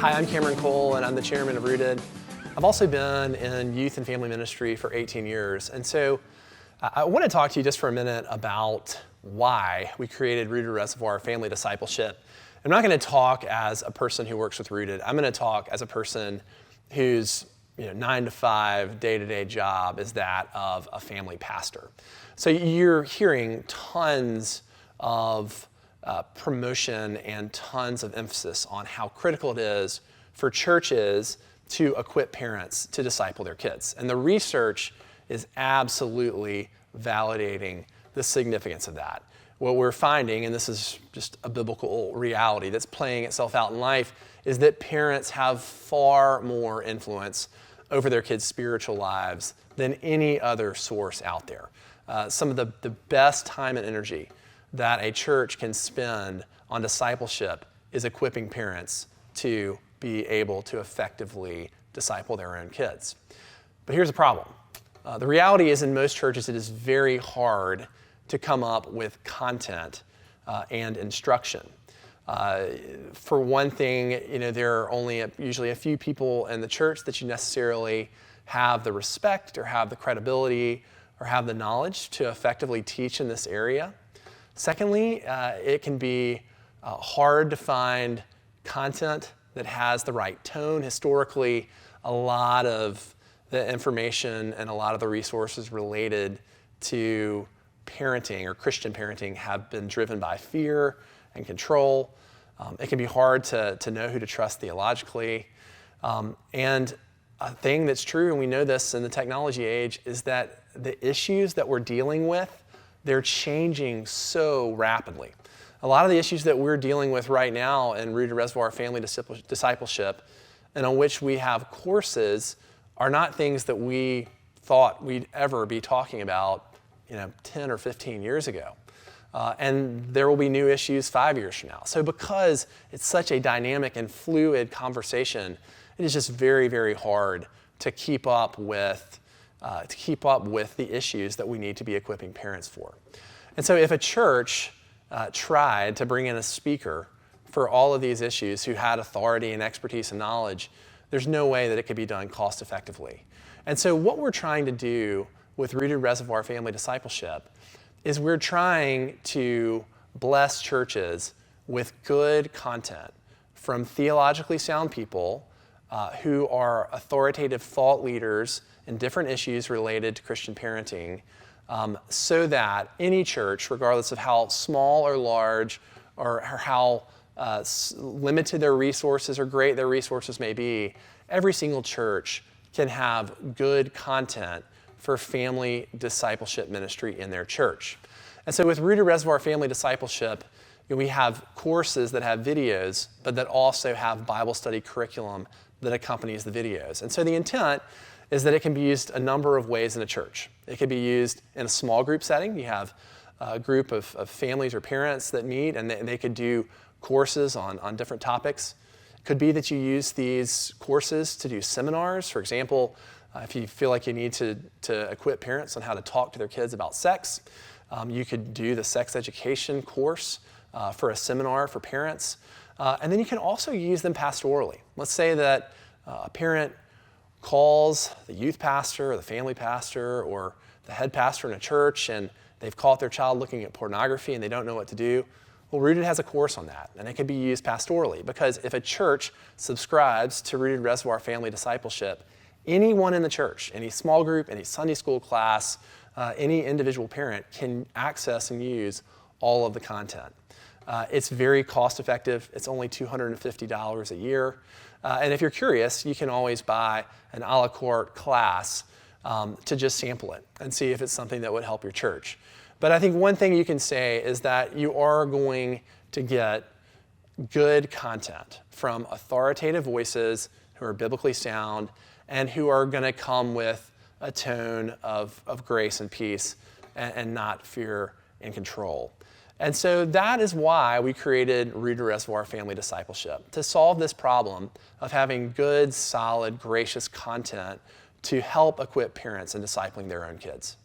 Hi, I'm Cameron Cole, and I'm the chairman of Rooted. I've also been in youth and family ministry for 18 years, and so I want to talk to you just for a minute about why we created Rooted Reservoir Family Discipleship. I'm not going to talk as a person who works with Rooted. I'm going to talk as a person whose 9 to 5 day-to-day job is that of a family pastor. So you're hearing tons of promotion and tons of emphasis on how critical it is for churches to equip parents to disciple their kids. And the research is absolutely validating the significance of that. What we're finding, and this is just a biblical reality that's playing itself out in life, is that parents have far more influence over their kids' spiritual lives than any other source out there. Some of the best time and energy that a church can spend on discipleship is equipping parents to be able to effectively disciple their own kids. But here's the problem. The reality is in most churches it is very hard to come up with content and instruction. For one thing, there are only usually a few people in the church that you necessarily have the respect or have the credibility or have the knowledge to effectively teach in this area. Secondly, it can be hard to find content that has the right tone. Historically, a lot of the information and a lot of the resources related to parenting or Christian parenting have been driven by fear and control. It can be hard to know who to trust theologically. And a thing that's true, and we know this in the technology age, is that the issues that we're dealing with, they're changing so rapidly. A lot of the issues that we're dealing with right now in Rooted Reservoir Family Discipleship, and on which we have courses, are not things that we thought we'd ever be talking about 10 or 15 years ago. And there will be new issues 5 years from now. So because it's such a dynamic and fluid conversation, it is just very, very hard to keep up with the issues that we need to be equipping parents for. And so if a church tried to bring in a speaker for all of these issues who had authority and expertise and knowledge, there's no way that it could be done cost effectively. And so what we're trying to do with Rooted Reservoir Family Discipleship is we're trying to bless churches with good content from theologically sound people who are authoritative thought leaders in different issues related to Christian parenting, so that any church, regardless of how small or large or how limited their resources or great their resources may be, every single church can have good content for family discipleship ministry in their church. And so with Rooted Reservoir Family Discipleship, we have courses that have videos, but that also have Bible study curriculum that accompanies the videos. And so the intent is that it can be used a number of ways in a church. It can be used in a small group setting. You have a group of families or parents that meet, and they could do courses on different topics. It could be that you use these courses to do seminars. For example, if you feel like you need to equip parents on how to talk to their kids about sex, you could do the sex education course for a seminar for parents. And then you can also use them pastorally. Let's say that a parent calls the youth pastor or the family pastor or the head pastor in a church, and they've caught their child looking at pornography and they don't know what to do. Well, Rooted has a course on that, and it can be used pastorally, because if a church subscribes to Rooted Reservoir Family Discipleship, anyone in the church, any small group, any Sunday school class, any individual parent can access and use all of the content. It's very cost effective. It's only $250 a year. And if you're curious, you can always buy an a la carte class to just sample it and see if it's something that would help your church. But I think one thing you can say is that you are going to get good content from authoritative voices who are biblically sound and who are going to come with a tone of grace and peace and not fear and control. And so that is why we created Rooted Reservoir Family Discipleship, to solve this problem of having good, solid, gracious content to help equip parents in discipling their own kids.